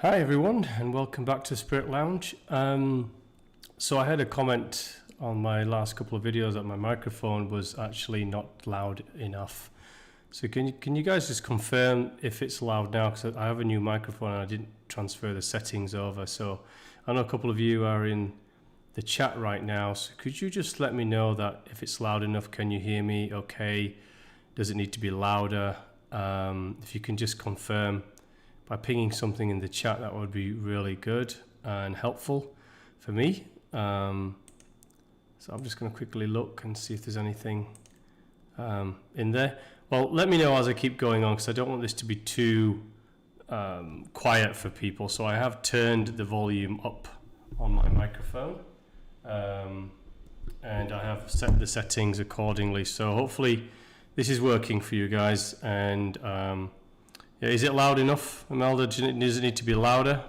Hi everyone, and welcome back to Spirit Lounge. So I had a comment on my last couple of videos that my microphone was actually not loud enough. So can you guys just confirm if it's loud now? Because I have a new microphone and I didn't transfer the settings over. So I know a couple of you are in the chat right now. So could you just let me know that if it's loud enough? Can you hear me okay? Does it need to be louder? If you can just confirm by pinging something in the chat, that would be really good and helpful for me. So I'm just going to quickly look and see if there's anything in there. Well, let me know as I keep going on, because I don't want this to be too quiet for people. So I have turned the volume up on my microphone, and I have set the settings accordingly. So hopefully this is working for you guys. And yeah, is it loud enough, Imelda? Does it need to be louder,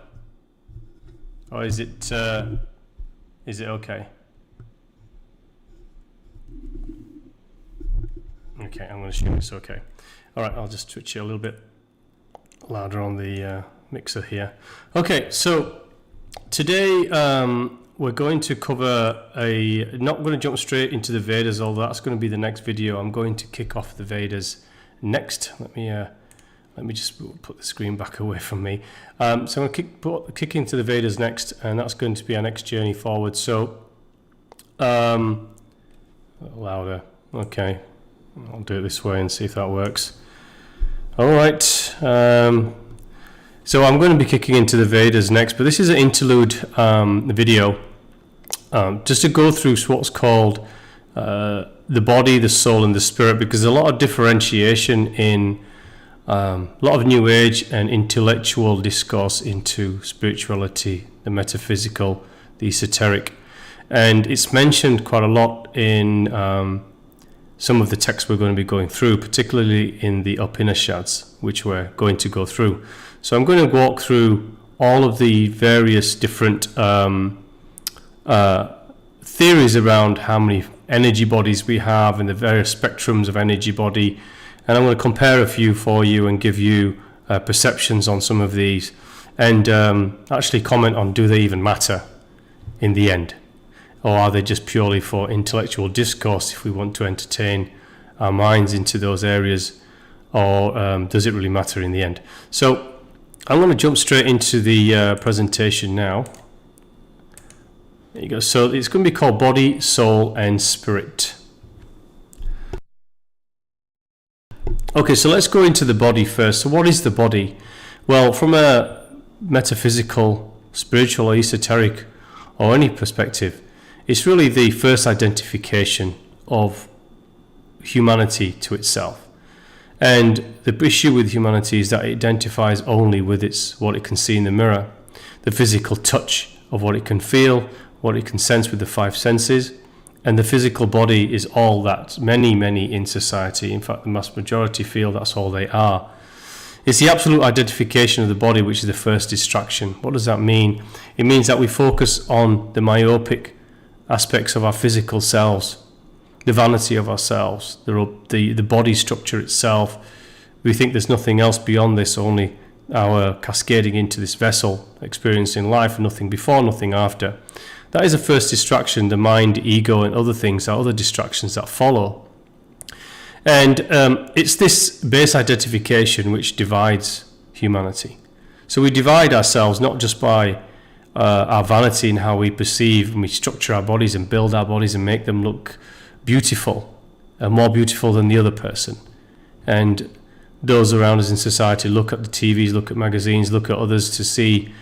or is it okay? Okay, I'm going to assume it's okay. All right, I'll just switch it a little bit louder on the mixer here. Okay, so today we're going to cover not going to jump straight into the Vedas, although that's going to be the next video. I'm going to kick off the Vedas next. Let me just put the screen back away from me. So I'm going to kick into the Vedas next, and that's going to be our next journey forward. So, a little louder. Okay, I'll do it this way and see if that works. All right. So I'm going to be kicking into the Vedas next, but this is an interlude video, just to go through what's called the body, the soul, and the spirit, because there's a lot of differentiation in a lot of New Age and intellectual discourse into spirituality, the metaphysical, the esoteric. And it's mentioned quite a lot in some of the texts we're going to be going through, particularly in the Upanishads, which we're going to go through. So I'm going to walk through all of the various different theories around how many energy bodies we have and the various spectrums of energy body. And I'm going to compare a few for you and give you perceptions on some of these, and actually comment on, do they even matter in the end? Or are they just purely for intellectual discourse if we want to entertain our minds into those areas? Or does it really matter in the end? So I'm going to jump straight into the presentation now. There you go. So it's going to be called Body, Soul, and Spirit. Okay, so let's go into the body first. So what is the body? Well, from a metaphysical, spiritual, or esoteric, or any perspective, it's really the first identification of humanity to itself. And the issue with humanity is that it identifies only with what it can see in the mirror, the physical touch of what it can feel, what it can sense with the five senses. And the physical body is all that many in society, in fact the mass majority, feel that's all they are. It's the absolute identification of the body which is the first distraction. What does that mean? It means that we focus on the myopic aspects of our physical selves, the vanity of ourselves, the body structure itself. We think there's nothing else beyond this, only our cascading into this vessel, experiencing life, nothing before, nothing after. That is a first distraction. The mind, ego, and other things are other distractions that follow. And it's this base identification which divides humanity. So we divide ourselves not just by our vanity and how we perceive and we structure our bodies and build our bodies and make them look beautiful, more beautiful than the other person. And those around us in society look at the TVs, look at magazines, look at others to see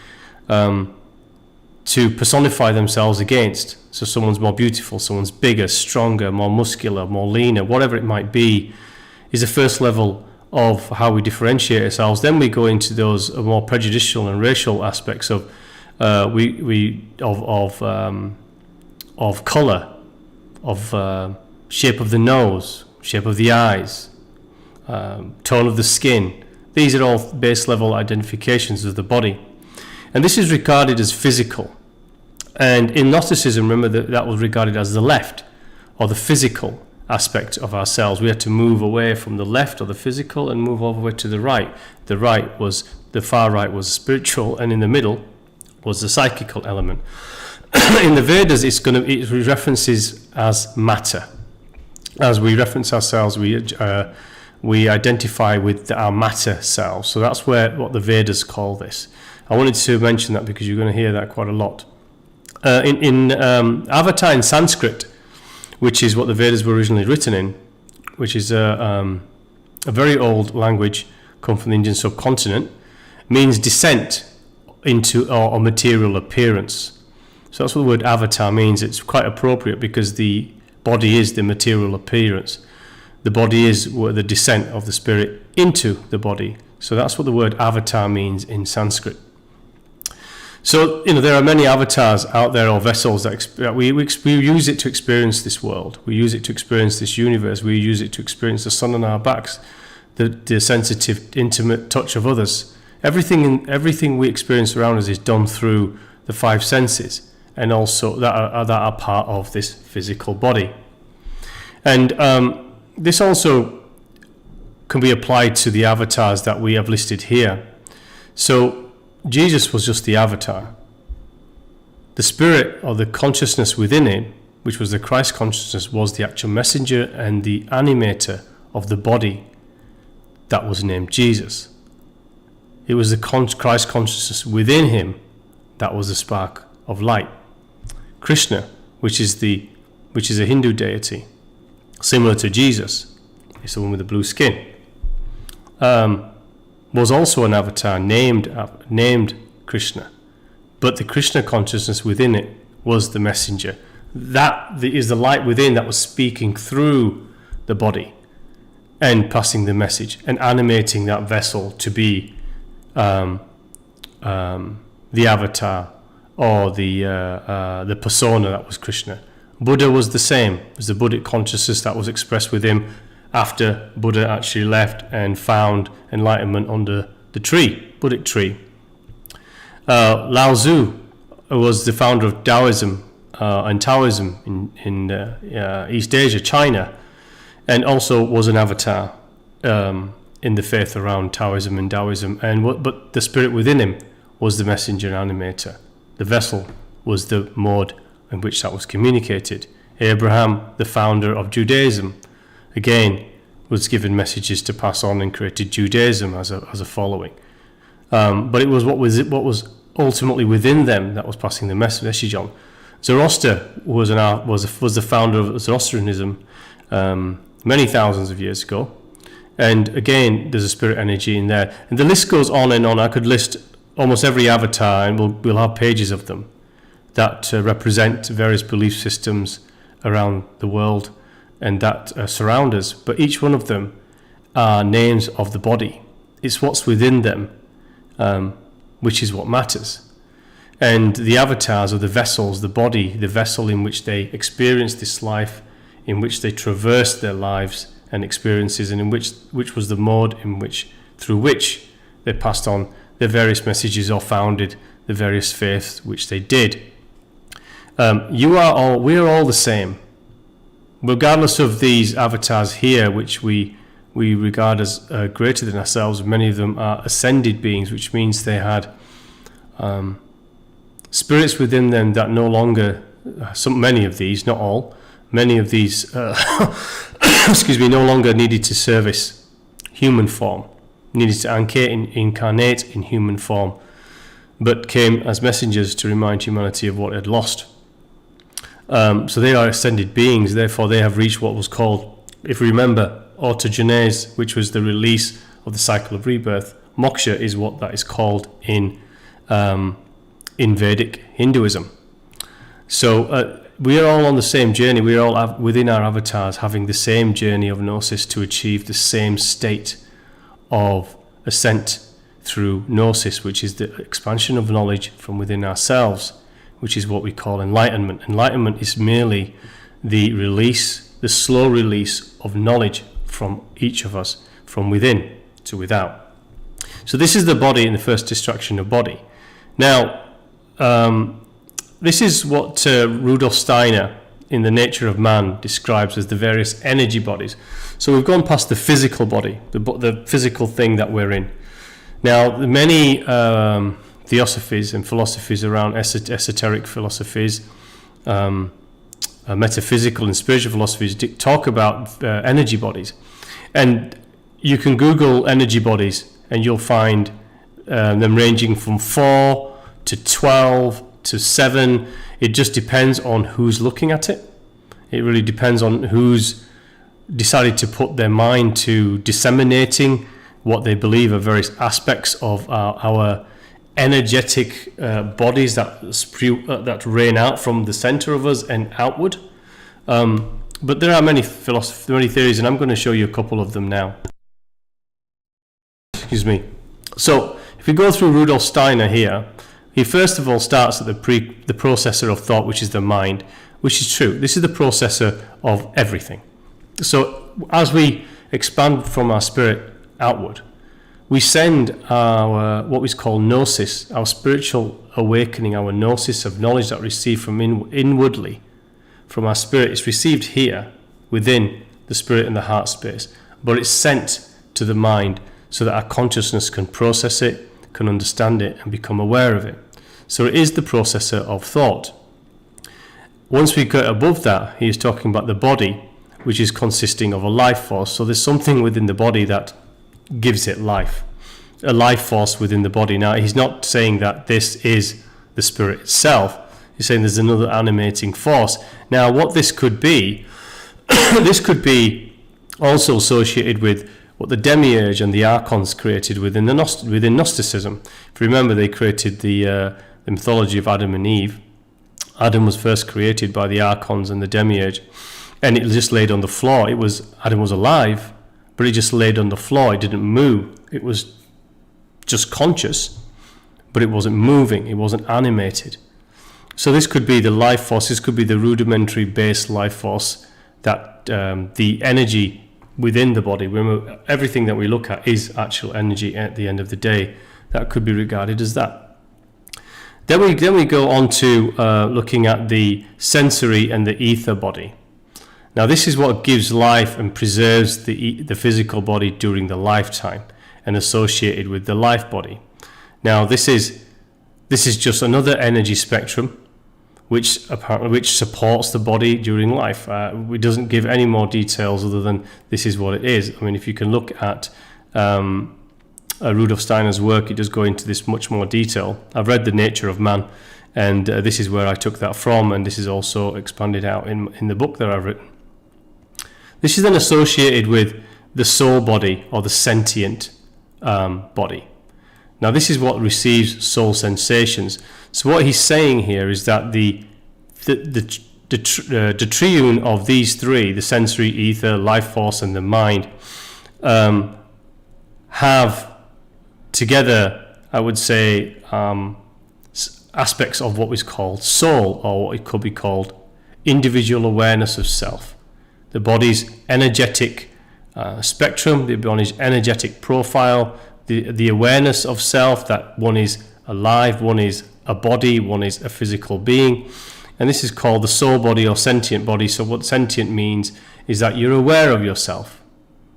to personify themselves against. So someone's more beautiful, someone's bigger, stronger, more muscular, more leaner, whatever it might be, is the first level of how we differentiate ourselves. Then we go into those more prejudicial and racial aspects of color, of shape of the nose, shape of the eyes, tone of the skin. These are all base level identifications of the body. And this is regarded as physical. And in Gnosticism, remember that was regarded as the left, or the physical, aspect of ourselves. We had to move away from the left or the physical and move all the way to the right. The far right was spiritual, and in the middle was the psychical element. In the Vedas, it references as matter. As we reference ourselves, we identify with our matter selves. So that's what the Vedas call this. I wanted to mention that because you're going to hear that quite a lot. In Avatar in Sanskrit, which is what the Vedas were originally written in, which is a very old language, come from the Indian subcontinent, means descent into or material appearance. So that's what the word avatar means. It's quite appropriate because the body is the material appearance. The body is the descent of the spirit into the body. So that's what the word avatar means in Sanskrit. So, there are many avatars out there, or vessels that we use it to experience this world. We use it to experience this universe. We use it to experience the sun on our backs, the sensitive, intimate touch of others. Everything we experience around us is done through the five senses, and also that are part of this physical body. And this also can be applied to the avatars that we have listed here. So Jesus was just the avatar. The spirit or the consciousness within it, which was the Christ consciousness, was the actual messenger and the animator of the body that was named Jesus. It was the Christ consciousness within him that was the spark of light. Krishna, which is a Hindu deity, similar to Jesus, it's the one with the blue skin, was also an avatar named Krishna, but the Krishna consciousness within it was the messenger. That is the light within that was speaking through the body and passing the message and animating that vessel to be the avatar or the persona that was Krishna. Buddha was the same. It was the Buddhic consciousness that was expressed with him after Buddha actually left and found enlightenment under the Buddhic tree. Lao Tzu was the founder of Taoism and Taoism in East Asia, China, and also was an avatar in the faith around Taoism and Taoism. But the spirit within him was the messenger and animator. The vessel was the mode in which that was communicated. Abraham, the founder of Judaism, again, was given messages to pass on and created Judaism as a following. But it was what was ultimately within them that was passing the message on. Zoroaster was the founder of Zoroastrianism many thousands of years ago. And again, there's a spirit energy in there. And the list goes on and on. I could list almost every avatar, and we'll have pages of them that represent various belief systems around the world and that surround us, but each one of them are names of the body. It's what's within them, which is what matters. And the avatars are the vessels, the body, the vessel in which they experience this life, in which they traverse their lives and experiences, and in which was the mode through which they passed on their various messages or founded the various faiths which they did. We are all the same. Regardless of these avatars here, which we regard as greater than ourselves, many of them are ascended beings, which means they had spirits within them that no longer, many of these, not all, many of these, no longer needed to service human form, needed to incarnate in human form, but came as messengers to remind humanity of what it had lost. So they are ascended beings, therefore they have reached what was called, if we remember, autogenese, which was the release of the cycle of rebirth. Moksha is what that is called in Vedic Hinduism. So we are all on the same journey. We are all within our avatars having the same journey of gnosis to achieve the same state of ascent through gnosis, which is the expansion of knowledge from within ourselves, which is what we call enlightenment. Enlightenment is merely the slow release of knowledge from each of us, from within to without. So this is the body in the first distraction of body. Now, this is what Rudolf Steiner in the nature of man describes as the various energy bodies. So we've gone past the physical body, the physical thing that we're in. Now, many theosophies and philosophies around esoteric philosophies, metaphysical and spiritual philosophies talk about energy bodies. And you can Google energy bodies and you'll find them ranging from 4 to 12 to 7. It just depends on who's looking at it. It really depends on who's decided to put their mind to disseminating what they believe are various aspects of our energetic bodies that rain out from the center of us and outward. But there are many theories, and I'm going to show you a couple of them now. Excuse me. So if we go through Rudolf Steiner here, he first of all starts at the processor of thought, which is the mind, which is true. This is the processor of everything. So as we expand from our spirit outward, we send our what we call gnosis, our spiritual awakening, our gnosis of knowledge that we receive from inwardly, from our spirit. It's received here within the spirit and the heart space, but it's sent to the mind so that our consciousness can process it, can understand it, and become aware of it. So it is the processor of thought. Once we get above that, he is talking about the body, which is consisting of a life force. So there's something within the body that gives it life, a life force within the body. Now, he's not saying that this is the spirit itself. He's saying there's another animating force. Now, what this could be, this could be also associated with what the demiurge and the archons created within Gnosticism. If you remember, they created the mythology of Adam and Eve. Adam was first created by the archons and the demiurge, and it just laid on the floor. Adam was alive, but it just laid on the floor. It didn't move. It was just conscious, but it wasn't moving. It wasn't animated. So this could be the life force. This could be the rudimentary base life force that the energy within the body. Remember, everything that we look at is actual energy at the end of the day. That could be regarded as that. Then we go on to looking at the sensory and the ether body. Now, this is what gives life and preserves the physical body during the lifetime and associated with the life body. Now, this is just another energy spectrum which supports the body during life. It doesn't give any more details other than this is what it is. I mean, if you can look at Rudolf Steiner's work, it does go into this much more detail. I've read The Nature of Man, and this is where I took that from, and this is also expanded out in the book that I've written. This is then associated with the soul body or the sentient body. Now, this is what receives soul sensations. So what he's saying here is that the triune of these three, the sensory, ether, life force, and the mind, have together, I would say, aspects of what is called soul, or what it could be called individual awareness of self. The body's energetic spectrum, the body's energetic profile, the awareness of self, that one is alive, one is a body, one is a physical being. And this is called the soul body or sentient body. So what sentient means is that you're aware of yourself.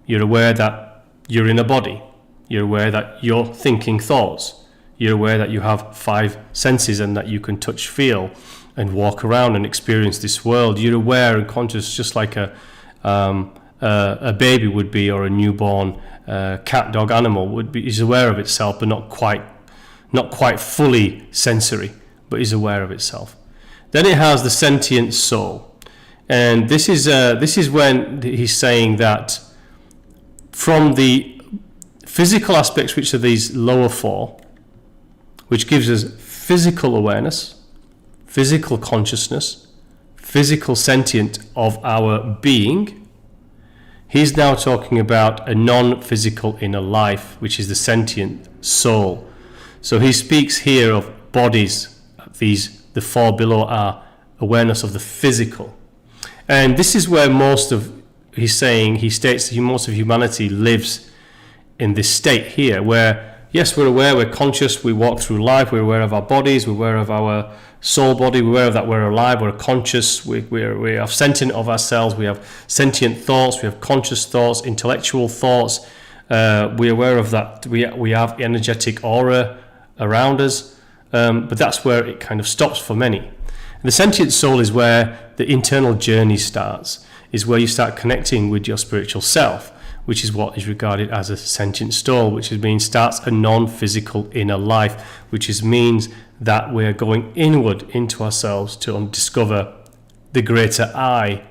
You're aware that you're in a body. You're aware that you're thinking thoughts. You're aware that you have 5 senses and that you can touch, feel, and walk around and experience this world. You're aware and conscious, just like a baby would be, or a newborn cat, dog, animal would be. Is aware of itself, but not quite fully sensory, but is aware of itself. Then it has the sentient soul, and this is when he's saying that from the physical aspects, which are these lower 4, which gives us physical awareness, physical consciousness, physical sentient of our being, he's now talking about a non-physical inner life, which is the sentient soul. So he speaks here of bodies. The 4 below are awareness of the physical. And this is where most of he states that most of humanity lives in this state here, where yes, we're aware, we're conscious, we walk through life, we're aware of our bodies, we're aware of our soul body, we're aware of that we're alive, we're conscious, we are sentient of ourselves, we have sentient thoughts, we have conscious thoughts, intellectual thoughts, we're aware of that, we have energetic aura around us, but that's where it kind of stops for many. And the sentient soul is where the internal journey starts, is where you start connecting with your spiritual self, which is what is regarded as a sentient soul, which means starts a non-physical inner life, which means that we're going inward into ourselves to discover the greater I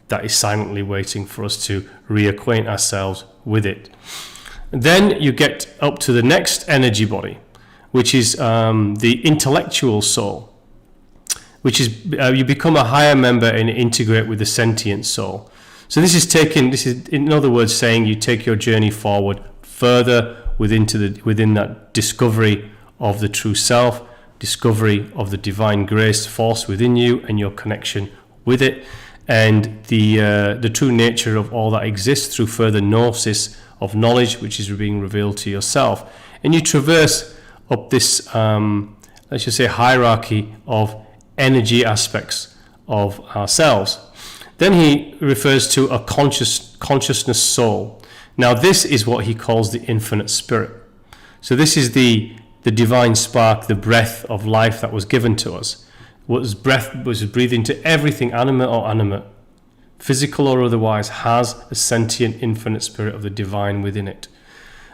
that is silently waiting for us to reacquaint ourselves with it. Then you get up to the next energy body, which is the intellectual soul, which is you become a higher member and integrate with the sentient soul. So this is in other words saying you take your journey forward further within that discovery of the true self, discovery of the divine grace force within you and your connection with it, and the true nature of all that exists through further gnosis of knowledge, which is being revealed to yourself. And you traverse up this, let's just say, hierarchy of energy aspects of ourselves. Then he refers to a consciousness soul. Now this is what he calls the infinite spirit. So this is the divine spark, the breath of life that was given to us. Was breathed into everything, animate or animate, physical or otherwise, has a sentient infinite spirit of the divine within it.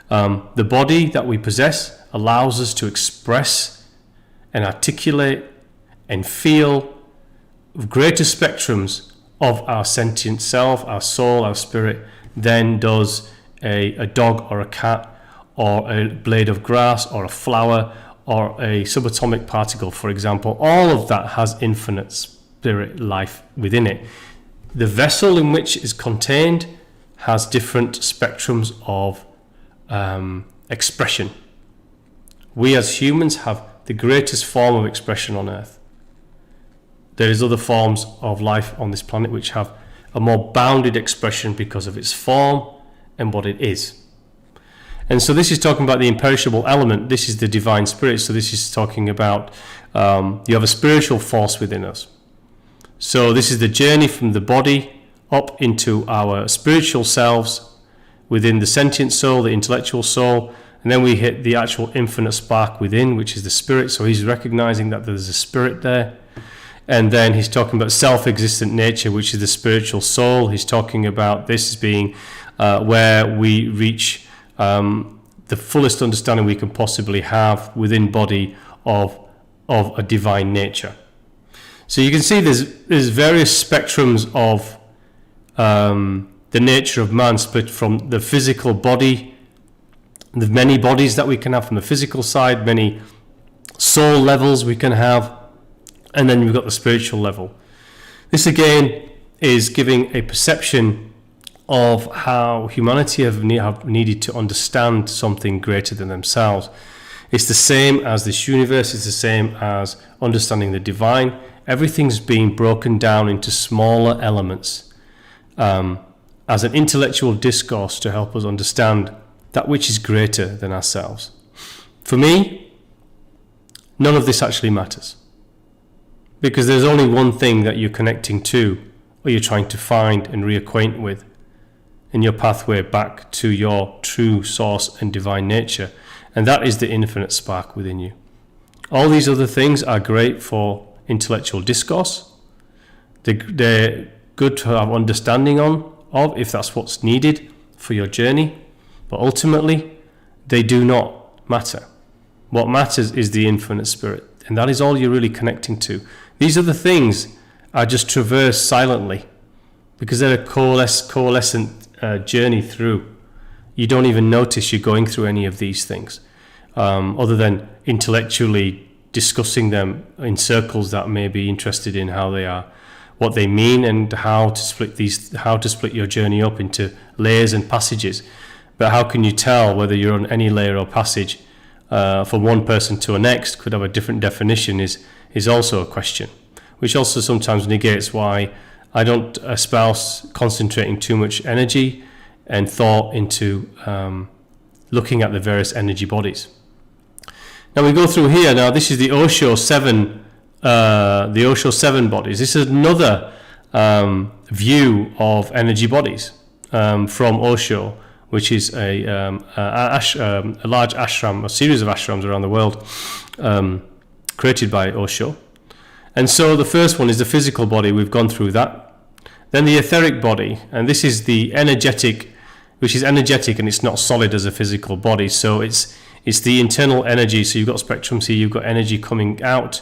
The body that we possess allows us to express and articulate and feel greater spectrums of our sentient self, our soul, our spirit, than does a dog or a cat or a blade of grass or a flower or a subatomic particle, for example. All of that has infinite spirit life within it. The vessel in which is contained has different spectrums of expression. We as humans have the greatest form of expression on earth. There is other forms of life on this planet which have a more bounded expression because of its form and what it is. And so this is talking about the imperishable element. This is the divine spirit. So this is talking about you have a spiritual force within us. So this is the journey from the body up into our spiritual selves within the sentient soul, the intellectual soul, and then we hit the actual infinite spark within, which is the spirit. So he's recognizing that there's a spirit there. And then he's talking about self-existent nature, which is the spiritual soul. He's talking about this as being where we reach the fullest understanding we can possibly have within body of a divine nature. So you can see there's various spectrums of the nature of man, split from the physical body, the many bodies that we can have from the physical side, many soul levels we can have, and then we've got the spiritual level. This again is giving a perception of how humanity have needed to understand something greater than themselves. It's the same as this universe, it's the same as understanding the divine. Everything's being broken down into smaller elements as an intellectual discourse to help us understand that which is greater than ourselves. For me, none of this actually matters, because there's only one thing that you're connecting to, or you're trying to find and reacquaint with in your pathway back to your true source and divine nature, and that is the infinite spark within you. All these other things are great for intellectual discourse. They're good to have understanding of if that's what's needed for your journey, but ultimately they do not matter. What matters is the infinite spirit, and that is all you're really connecting to. These other things are just traversed silently because they're a coalescent journey through. You don't even notice you're going through any of these things, other than intellectually discussing them in circles that may be interested in how they are, what they mean, and how to split your journey up into layers and passages. But how can you tell whether you're on any layer or passage from one person to the next? Could have a different definition is also a question, which also sometimes negates why I don't espouse concentrating too much energy and thought into looking at the various energy bodies. Now we go through here. Now this is the Osho 7 the Osho 7 bodies. This is another view of energy bodies from Osho, which is a large ashram, a series of ashrams around the world created by Osho. And so the first one is the physical body. We've gone through that. Then the etheric body, and this is the energetic, which is energetic and it's not solid as a physical body. So it's the internal energy. So you've got spectrums here, you've got energy coming out,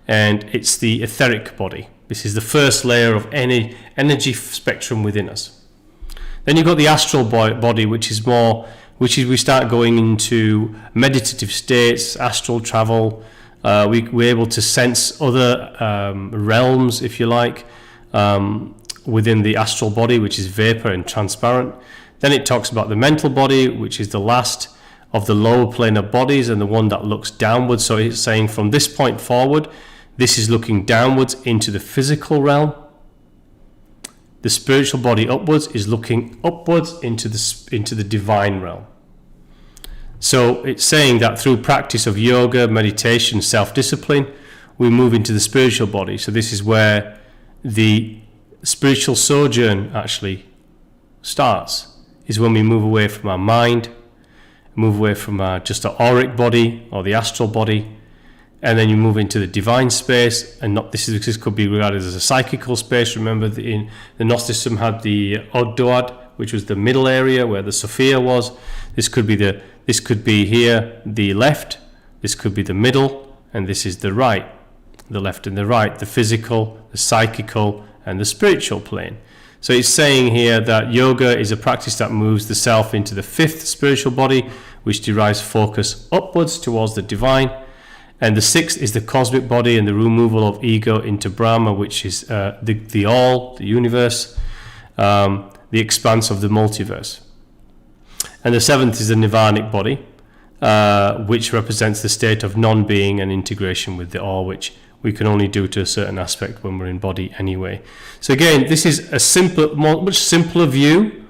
and it's the etheric body. This is the first layer of any energy spectrum within us. Then you've got the astral body, which is we start going into meditative states, astral travel. We're able to sense other realms, if you like, within the astral body, which is vapor and transparent. Then it talks about the mental body, which is the last of the lower plane of bodies and the one that looks downwards. So it's saying from this point forward, this is looking downwards into the physical realm. The spiritual body upwards is looking upwards into the divine realm. So it's saying that through practice of yoga, meditation, self-discipline, we move into the spiritual body. So this is where the spiritual sojourn actually starts, is when we move away from our mind, move away from just the auric body or the astral body, and then you move into the divine space. And not this could be regarded as a psychical space. Remember, in the Gnosticism had the Oddoad, which was the middle area where the Sophia was. This could be here the left, this could be the middle, and this is the right, the left and the right, the physical, the psychical, and the spiritual plane. So it's saying here that yoga is a practice that moves the self into the fifth spiritual body, which derives focus upwards towards the divine. And the sixth is the cosmic body and the removal of ego into Brahma, which is the all, the universe, the expanse of the multiverse. And the seventh is the nirvanic body, which represents the state of non-being and integration with the all, which we can only do to a certain aspect when we're in body anyway. So again, this is a much simpler view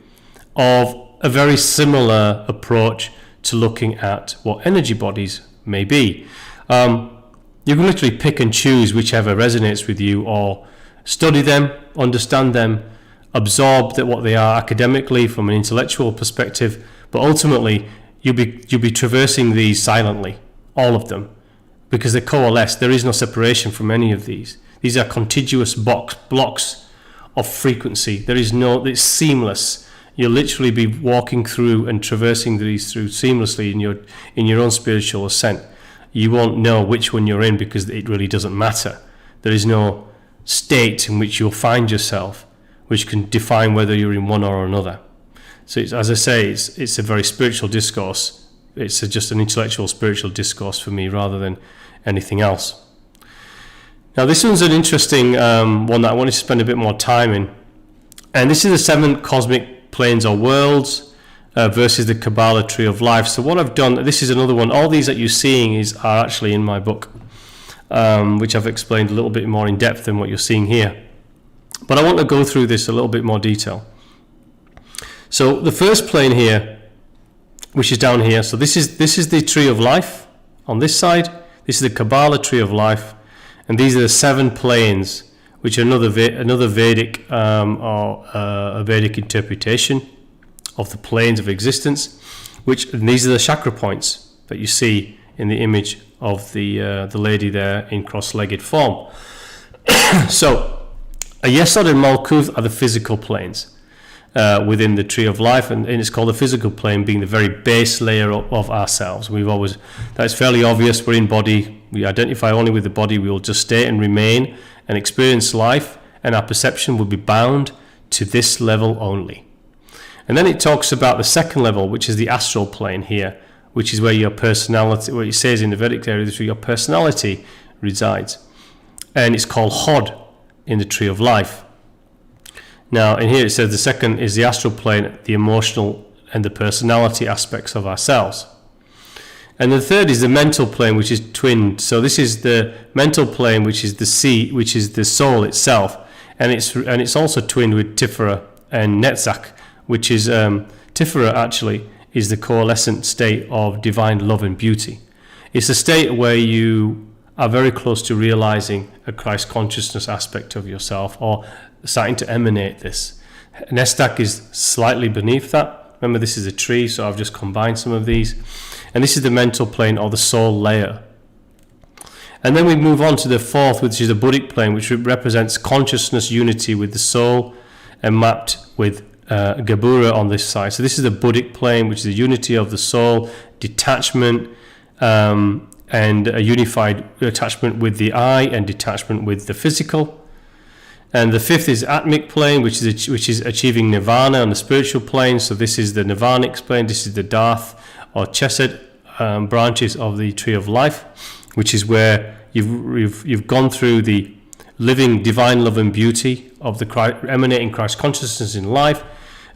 of a very similar approach to looking at what energy bodies may be. You can literally pick and choose whichever resonates with you, or study them, understand them, absorb what they are academically from an intellectual perspective, but ultimately you'll be traversing these silently, all of them, because they coalesce. There is no separation from any of these. These are contiguous blocks of frequency. It's seamless. You'll literally be walking through and traversing these through seamlessly in your own spiritual ascent. You won't know which one you're in because it really doesn't matter. There is no state in which you'll find yourself which can define whether you're in one or another. So as I say, it's a very spiritual discourse. It's just an intellectual spiritual discourse for me rather than anything else. Now this one's an interesting one that I wanted to spend a bit more time in. And this is the 7 cosmic planes or worlds versus the Kabbalah tree of life. So what I've done, this is another one. All these that you're seeing are actually in my book, which I've explained a little bit more in depth than what you're seeing here. But I want to go through this a little bit more detail. So the first plane here, which is down here, so this is the tree of life on this side. This is the Kabbalah tree of life, and these are the 7 planes, which are another Vedic a Vedic interpretation of the planes of existence. And these are the chakra points that you see in the image of the lady there in cross-legged form. So a Yesod and Malkuth are the physical planes within the tree of life, and it's called the physical plane, being the very base layer of ourselves. That's fairly obvious. We're in body. We identify only with the body. We will just stay and remain and experience life, and our perception will be bound to this level only. And then it talks about the second level, which is the astral plane here, which is where your personality, what it says in the Vedic area, is where your personality resides. And it's called Hod in the tree of life. Now, in here it says the second is the astral plane, the emotional and the personality aspects of ourselves. And the third is the mental plane, which is twinned. So this is the mental plane, which is the soul itself, and it's also twinned with Tiferet and Netzach, which is Tiferet actually is the coalescent state of divine love and beauty. It's a state where you are very close to realizing a Christ consciousness aspect of yourself, or starting to emanate this. Nestak is slightly beneath that. Remember, this is a tree, so I've just combined some of these. And this is the mental plane, or the soul layer. And then we move on to the fourth, which is the Buddhic plane, which represents consciousness unity with the soul, and mapped with Gabura on this side. So this is the Buddhic plane, which is the unity of the soul, detachment, and a unified attachment with the I, and detachment with the physical. And the fifth is Atmic plane, which is achieving nirvana on the spiritual plane. So this is the nirvanic plane. This is the Darth or Chesed branches of the tree of life, which is where you've gone through the living divine love and beauty of the emanating Christ consciousness in life,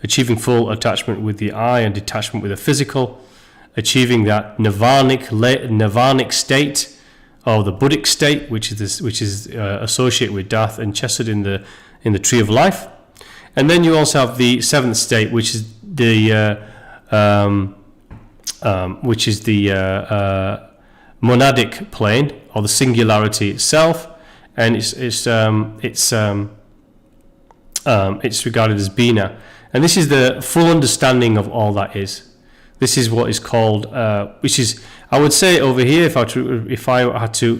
achieving full attachment with the I and detachment with the physical, achieving that nirvanic state, or the Buddhic state, which is associated with Darth and Chesed in the tree of life. And then you also have the seventh state, which is the monadic plane, or the singularity itself, and it's regarded as Bina. And this is the full understanding of all that is. This is what is called, which is, I would say over here, if I had to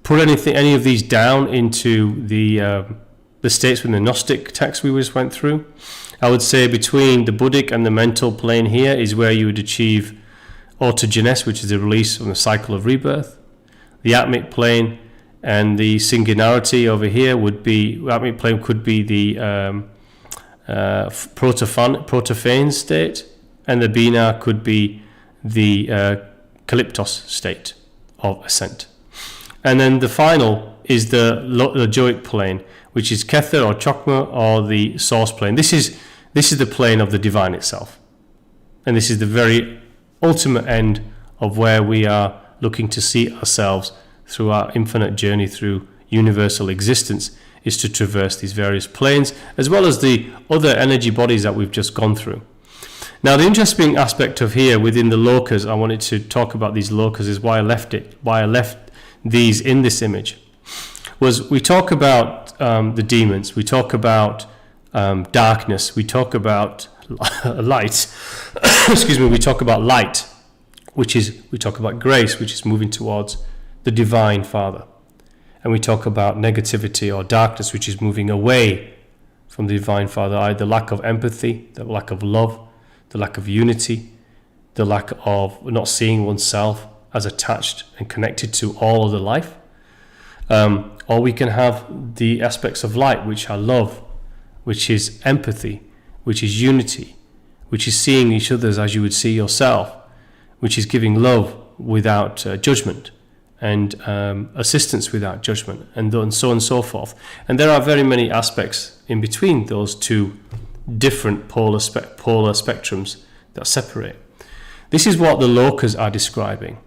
put any of these down into the states within the Gnostic text we just went through, I would say between the Buddhic and the mental plane here is where you would achieve autogenes, which is the release from the cycle of rebirth. The Atmic plane and the singularity over here would be, Atmic plane could be the protophane state, and the Bina could be the Calyptos state of ascent. And then the final is the Joic plane, which is Kether or Chokmah, or the source plane. This is the plane of the divine itself, and this is the very ultimate end of where we are looking to see ourselves through our infinite journey through universal existence, is to traverse these various planes, as well as the other energy bodies that we've just gone through. Now, the interesting aspect of here within the lokas, I wanted to talk about these lokas, is why I left these in this image, was we talk about the demons, we talk about darkness, we talk about light, excuse me, we talk about light, we talk about grace, which is moving towards the divine Father. And we talk about negativity or darkness, which is moving away from the divine Father, the lack of empathy, the lack of love, the lack of unity, the lack of not seeing oneself as attached and connected to all of the life. Or we can have the aspects of light, which are love, which is empathy, which is unity, which is seeing each other as you would see yourself, which is giving love without judgment, and assistance without judgment, and so on and so forth. And there are very many aspects in between those two different polar spectrums that separate. This is what the lokas are describing.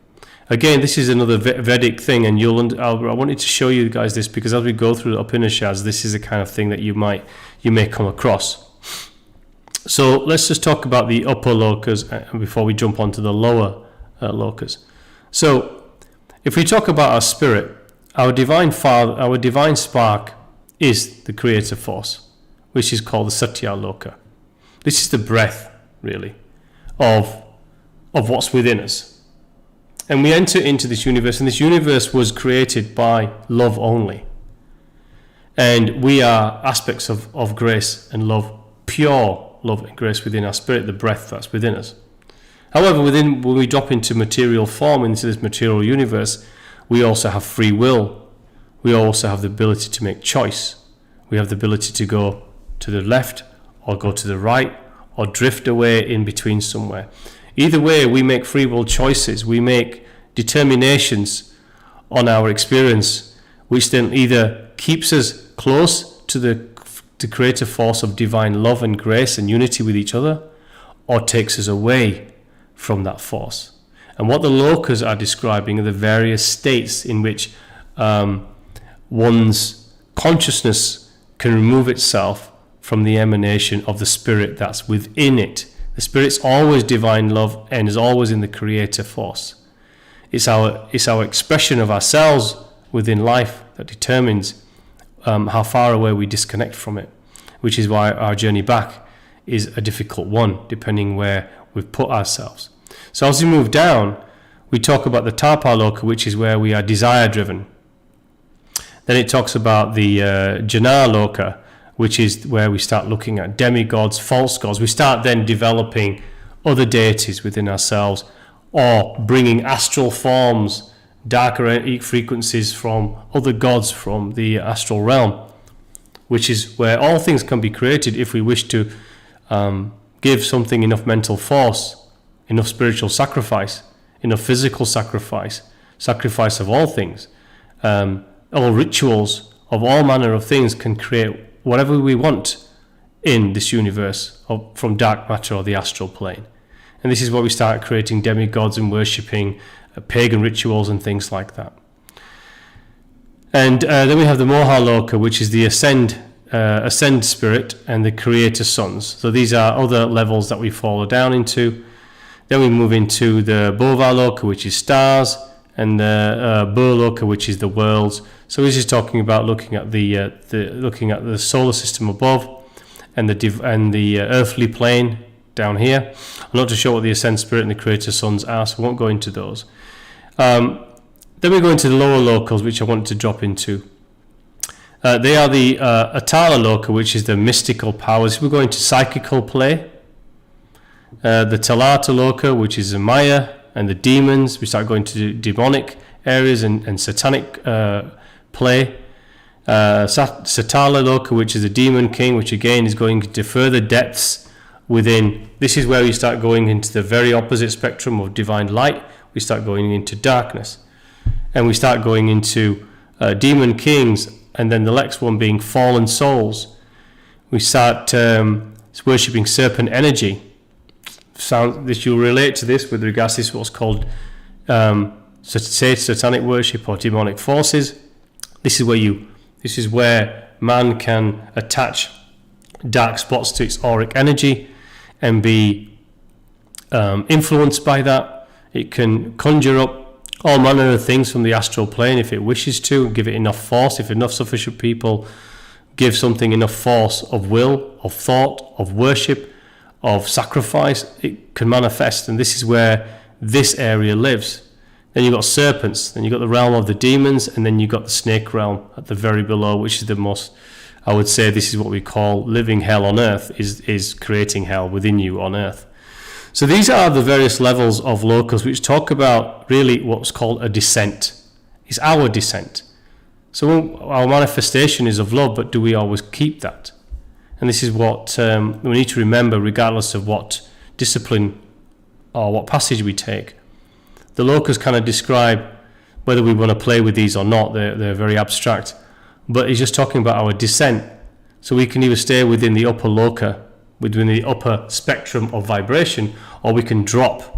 Again, this is another Vedic thing, and I wanted to show you guys this because as we go through the Upanishads, this is the kind of thing that you may come across. So let's just talk about the upper lokas before we jump onto the lower lokas. So if we talk about our spirit, our divine Father, our divine spark is the creative force, which is called the Satya Loka. This is the breath, really, of what's within us. And we enter into this universe, and this universe was created by love only. And we are aspects of grace and love, pure love and grace within our spirit, the breath that's within us. However, when we drop into material form, into this material universe, we also have free will. We also have the ability to make choice. We have the ability to go to the left or go to the right or drift away in between somewhere. Either way, we make free will choices. We make determinations on our experience, which then either keeps us close to the creative force of divine love and grace and unity with each other, or takes us away from that force. And what the lokas are describing are the various states in which one's consciousness can remove itself from the emanation of the spirit that's within it. The spirit's always divine love and is always in the creator force. It's our expression of ourselves within life that determines how far away we disconnect from it, which is why our journey back is a difficult one, depending where we've put ourselves. So as we move down, we talk about the Tapaloka, which is where we are desire-driven. Then it talks about the Janaloka, which is where we start looking at demigods, false gods. We start then developing other deities within ourselves, or bringing astral forms, darker frequencies from other gods from the astral realm, which is where all things can be created if we wish to give something enough mental force, enough spiritual sacrifice, enough physical sacrifice of all things. All rituals of all manner of things can create whatever we want in this universe from dark matter or the astral plane. And this is where we start creating demigods and worshipping pagan rituals and things like that. And then we have the Mohaloka, which is the ascend spirit and the creator sons. So these are other levels that we fall down into. Then we move into the Bhovaloka, which is stars, and the Burloka, which is the worlds. So this is talking about looking at the solar system above, and the earthly plane down here. I'm not too sure what the ascent spirit and the creator sons are, so I won't go into those. Then we go into the lower locals, which I want to drop into. They are the Atala Loka, which is the mystical powers. We're going to psychical play. The Talata Loka, which is the Maya and the demons. We start going to demonic areas and satanic play. Satala Loka, which is the demon king, which again is going into further depths within. This is where we start going into the very opposite spectrum of divine light. We start going into darkness, and we start going into demon kings, and then the next one being fallen souls. We start worshipping serpent energy. This you'll relate to this with regards to what's called satanic worship or demonic forces. This is where man can attach dark spots to its auric energy and be influenced by that. It can conjure up all manner of things from the astral plane if it wishes to, give it enough force. If enough sufficient people give something enough force of will, of thought, of worship, of sacrifice, it can manifest. And this is where this area lives. Then you've got serpents, then you've got the realm of the demons, and then you've got the snake realm at the very below, which is the most, I would say this is what we call living hell on earth, is creating hell within you on earth. So these are the various levels of locals which talk about really what's called a descent. It's our descent. So our manifestation is of love, but do we always keep that? And this is what we need to remember, regardless of what discipline or what passage we take. The lokas kind of describe whether we want to play with these or not. They're very abstract. But he's just talking about our descent. So we can either stay within the upper loka, within the upper spectrum of vibration, or we can drop,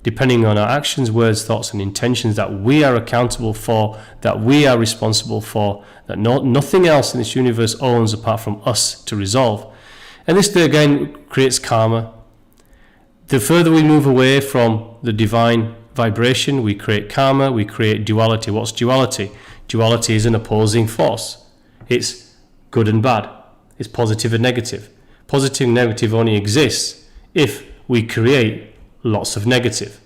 depending on our actions, words, thoughts, and intentions that we are accountable for, that we are responsible for, that nothing else in this universe owns apart from us to resolve. And this, again, creates karma. The further we move away from the divine vibration, we create karma, we create duality. What's duality? Duality is an opposing force. It's good and bad. It's positive and negative. Positive and negative only exists if we create lots of negative.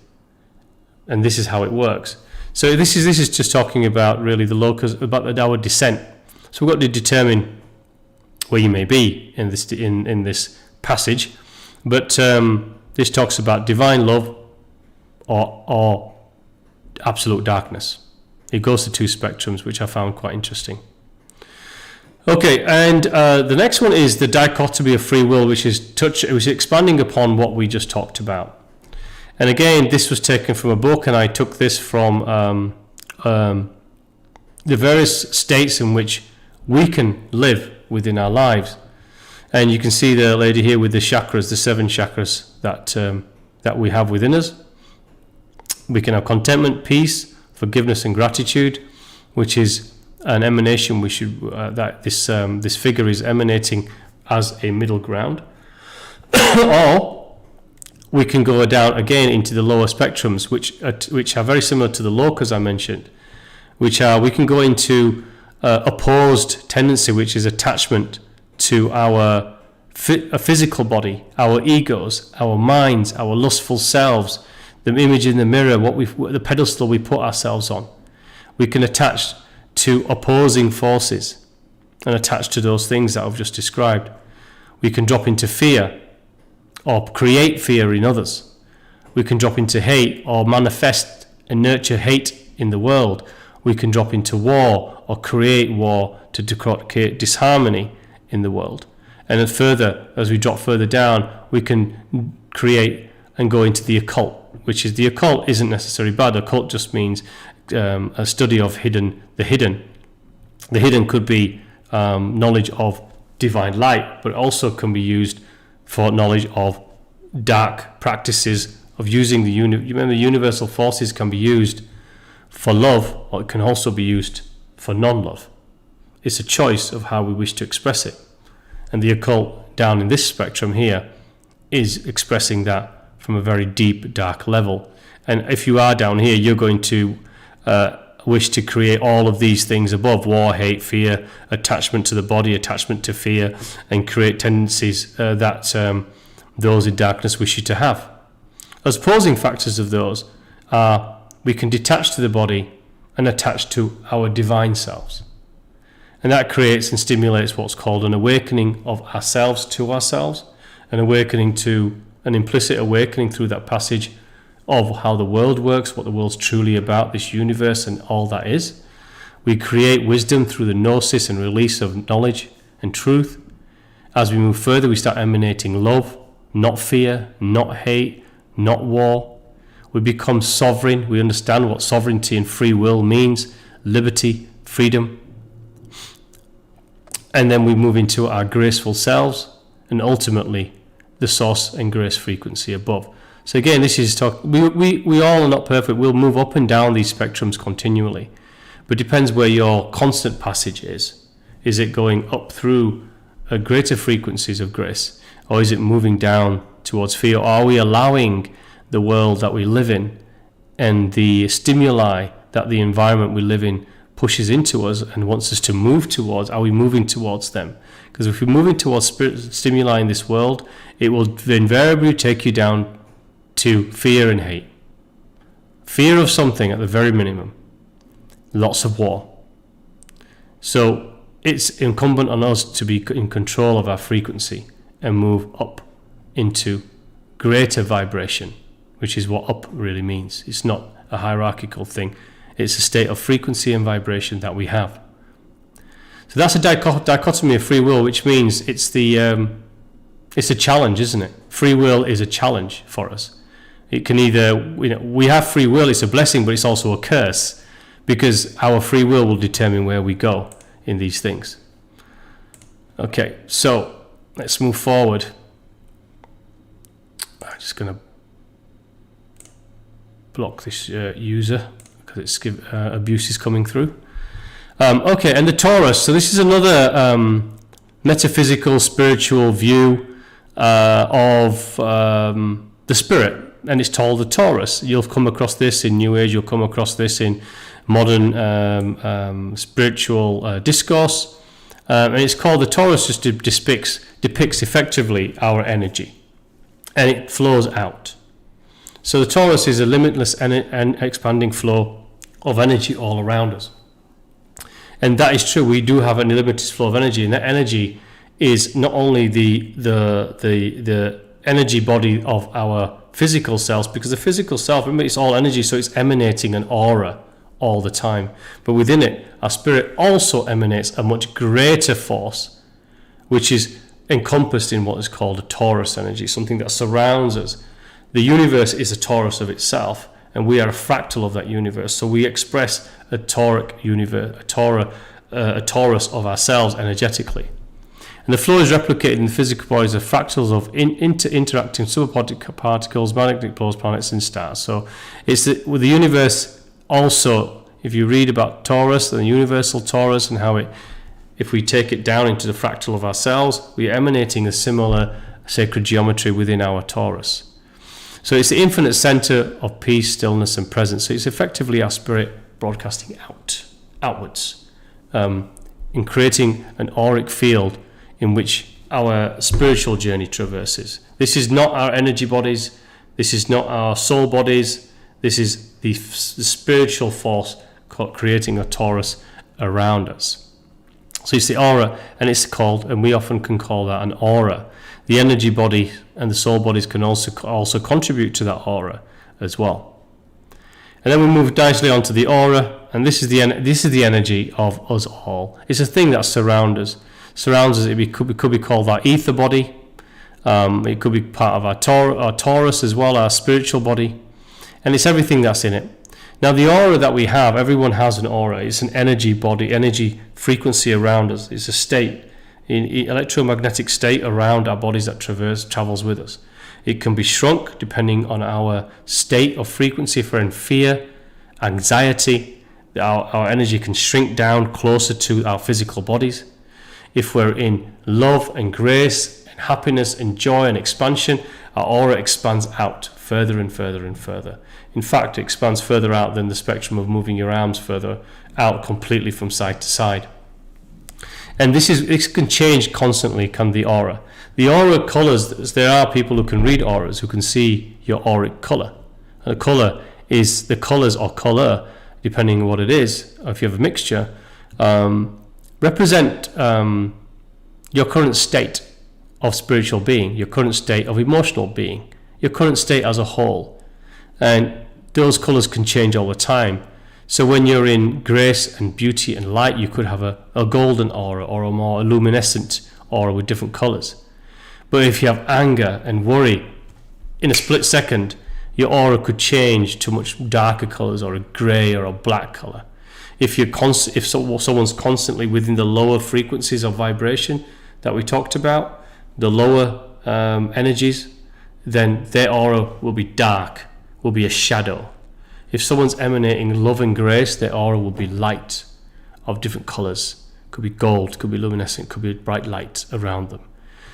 And this is how it works. So this is just talking about really the locus, about our descent. So we've got to determine where you may be in this passage. But this talks about divine love or absolute darkness. It goes to two spectrums, which I found quite interesting. Okay, and the next one is the dichotomy of free will, which is expanding upon what we just talked about. And again, this was taken from a book, and I took this from the various states in which we can live within our lives. And you can see the lady here with the chakras, the 7 chakras that we have within us. We can have contentment, peace, forgiveness, and gratitude, which is an emanation. That this figure is emanating as a middle ground. Or we can go down again into the lower spectrums, which are very similar to the locus I mentioned, which are, we can go into opposed tendency, which is attachment to our physical body, our egos, our minds, our lustful selves, the image in the mirror, the pedestal we put ourselves on. We can attach to opposing forces and attach to those things that I've just described. We can drop into fear or create fear in others. We can drop into hate or manifest and nurture hate in the world. We can drop into war or create war to create disharmony in the world. And then further, as we drop further down, we can create and go into the occult, which is, the occult isn't necessarily bad. Occult just means a study of the hidden. The hidden could be knowledge of divine light, but also can be used for knowledge of dark practices of using the remember, universal forces can be used for love, or it can also be used for non-love. It's a choice of how we wish to express it. And the occult down in this spectrum here is expressing that from a very deep, dark level. And if you are down here, you're going to wish to create all of these things above: war, hate, fear, attachment to the body, attachment to fear, and create tendencies that those in darkness wish you to have. As opposing factors of those are, we can detach to the body and attach to our divine selves. And that creates and stimulates what's called an awakening of ourselves to ourselves, an awakening to an implicit awakening through that passage of how the world works, what the world's truly about, this universe and all that is. We create wisdom through the gnosis and release of knowledge and truth. As we move further, we start emanating love, not fear, not hate, not war. We become sovereign. We understand what sovereignty and free will means, liberty, freedom. And then we move into our graceful selves, and ultimately the source and grace frequency above. So again, this is we all are not perfect. We'll move up and down these spectrums continually, but it depends where your constant passage is. Is it going up through greater frequencies of grace, or is it moving down towards fear? Or are we allowing the world that we live in and the stimuli that the environment we live in pushes into us and wants us to move towards, are we moving towards them? Because if we're moving towards stimuli in this world, it will invariably take you down to fear and hate. Fear of something at the very minimum. Lots of war. So it's incumbent on us to be in control of our frequency and move up into greater vibration, which is what up really means. It's not a hierarchical thing. It's a state of frequency and vibration that we have. So that's a dichotomy of free will, which means it's a challenge, isn't it? Free will is a challenge for us. It can either, we have free will, it's a blessing, but it's also a curse, because our free will determine where we go in these things. Okay, so let's move forward. I'm just going to block this user because abuse is coming through. Okay, and the Taurus. So this is another metaphysical, spiritual view of the spirit, and it's called the Taurus. You'll come across this in New Age. You'll come across this in modern spiritual discourse, and it's called the Taurus. Just depicts effectively our energy, and it flows out. So the Taurus is a limitless and expanding flow of energy all around us. And that is true. We do have an unlimited flow of energy, and that energy is not only the energy body of our physical selves, because the physical self, remember, it's all energy, so it's emanating an aura all the time. But within it, our spirit also emanates a much greater force, which is encompassed in what is called a Taurus energy, something that surrounds us. The universe is a Taurus of itself, and we are a fractal of that universe. So we express a tauric universe, a Taurus of ourselves energetically. And the flow is replicated in the physical bodies of fractals of interacting subparticles, magnetic poles, planets, and stars. So it's with the universe also. If you read about Taurus, the universal Taurus, and how if we take it down into the fractal of ourselves, we are emanating a similar sacred geometry within our Taurus. So it's the infinite center of peace, stillness, and presence. So it's effectively our spirit broadcasting outwards, in creating an auric field in which our spiritual journey traverses. This is not our energy bodies. This is not our soul bodies. This is the spiritual force creating a torus around us. So it's the aura, and it's called, and we often can call that an aura. The energy body and the soul bodies can also contribute to that aura as well. And then we move nicely onto the aura, and this is the energy of us all. It's a thing that surrounds us. It could be called our ether body. It could be part of our torus as well, our spiritual body, and it's everything that's in it. Now, the aura that we have, everyone has an aura. It's an energy body, energy frequency around us. It's a state, an electromagnetic state around our bodies that travels with us. It can be shrunk depending on our state of frequency. If we're in fear, anxiety, our energy can shrink down closer to our physical bodies. If we're in love and grace and happiness and joy and expansion, our aura expands out further and further and further. In fact, it expands further out than the spectrum of moving your arms further out completely from side to side. And this can change constantly, can the aura. The aura colors, there are people who can read auras, who can see your auric color. And the color is the colors or color, depending on what it is, or if you have a mixture, represent your current state of spiritual being, your current state of emotional being, your current state as a whole. And those colors can change all the time. So when you're in grace and beauty and light, you could have a golden aura or a more luminescent aura with different colors. But if you have anger and worry, in a split second, your aura could change to much darker colors, or a gray or a black color. If someone's constantly within the lower frequencies of vibration that we talked about, the lower energies, then their aura will be dark, will be a shadow. If someone's emanating love and grace, their aura will be light of different colors. Could be gold, could be luminescent, could be bright light around them.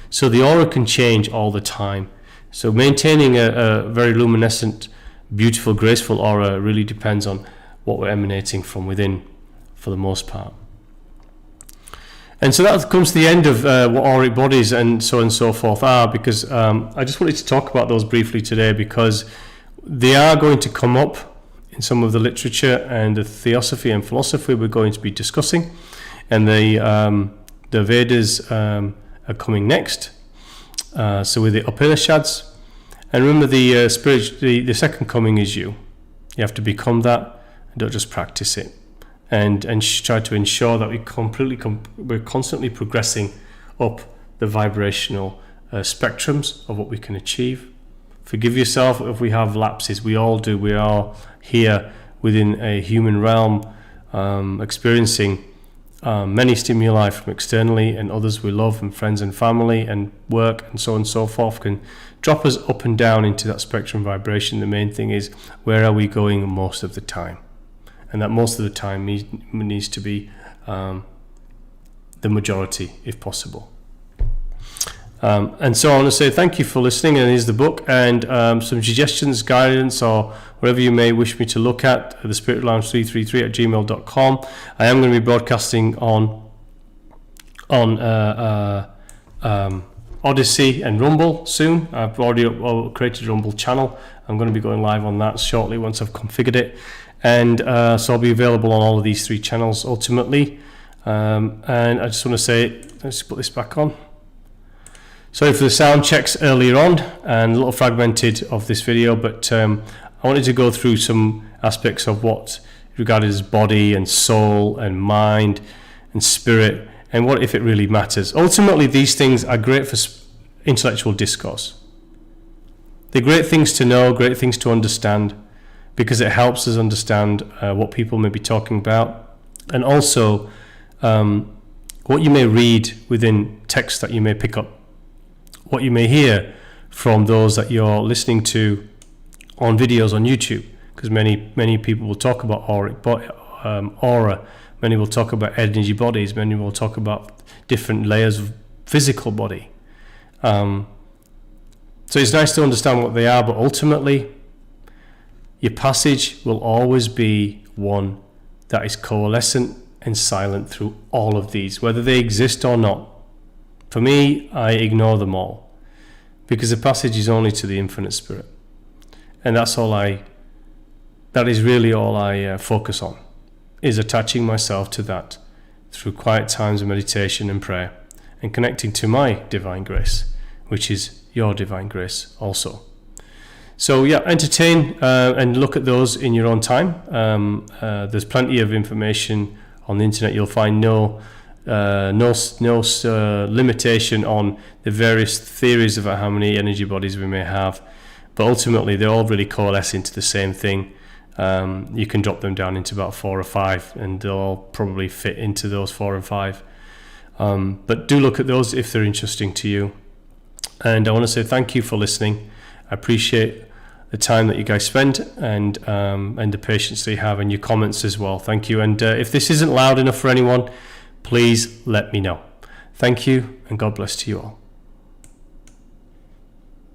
So the aura can change all the time. So maintaining a very luminescent, beautiful, graceful aura really depends on what we're emanating from within, for the most part. And so that comes to the end of what auric bodies and so on and so forth are, because I just wanted to talk about those briefly today, because they are going to come up in some of the literature and the theosophy and philosophy we're going to be discussing, and the Vedas are coming next. So with the Upanishads, and remember the second coming is you. You have to become that, and don't just practice it, and try to ensure that we're constantly progressing up the vibrational spectrums of what we can achieve. Forgive yourself if we have lapses. We all do. We are here within a human realm, experiencing many stimuli from externally, and others we love, and friends and family and work and so on and so forth can drop us up and down into that spectrum vibration. The main thing is, where are we going most of the time? And that most of the time needs to be the majority, if possible. And so I want to say thank you for listening, and here's the book, and some suggestions, guidance, or whatever you may wish me to look at, the Spirit Lounge 333 at gmail.com. I am going to be broadcasting on Odyssey and Rumble soon. I've already created a Rumble channel. I'm going to be going live on that shortly once I've configured it, and so I'll be available on all of these three channels ultimately. And I just want to say, let's put this back on. Sorry for the sound checks earlier on and a little fragmented of this video, but I wanted to go through some aspects of what regarded as body and soul and mind and spirit, and what if it really matters. Ultimately, these things are great for intellectual discourse. They're great things to know, great things to understand, because it helps us understand what people may be talking about, and also what you may read within text that you may pick up, what you may hear from those that you're listening to on videos on YouTube, because many people will talk about aura, many will talk about energy bodies, many will talk about different layers of physical body. So it's nice to understand what they are, but ultimately your passage will always be one that is coalescent and silent through all of these, whether they exist or not. For me, I ignore them all, because the passage is only to the infinite spirit. And that is really all I focus on, is attaching myself to that through quiet times of meditation and prayer, and connecting to my divine grace, which is your divine grace also. So yeah, entertain and look at those in your own time. There's plenty of information on the internet. You'll find no limitation on the various theories about how many energy bodies we may have, but ultimately they all really coalesce into the same thing. You can drop them down into about 4 or 5, and they'll all probably fit into those 4 and 5. But do look at those if they're interesting to you. And I want to say thank you for listening. I appreciate the time that you guys spend, and the patience that you have, and your comments as well. Thank you. And if this isn't loud enough for anyone, please let me know. Thank you, and God bless to you all.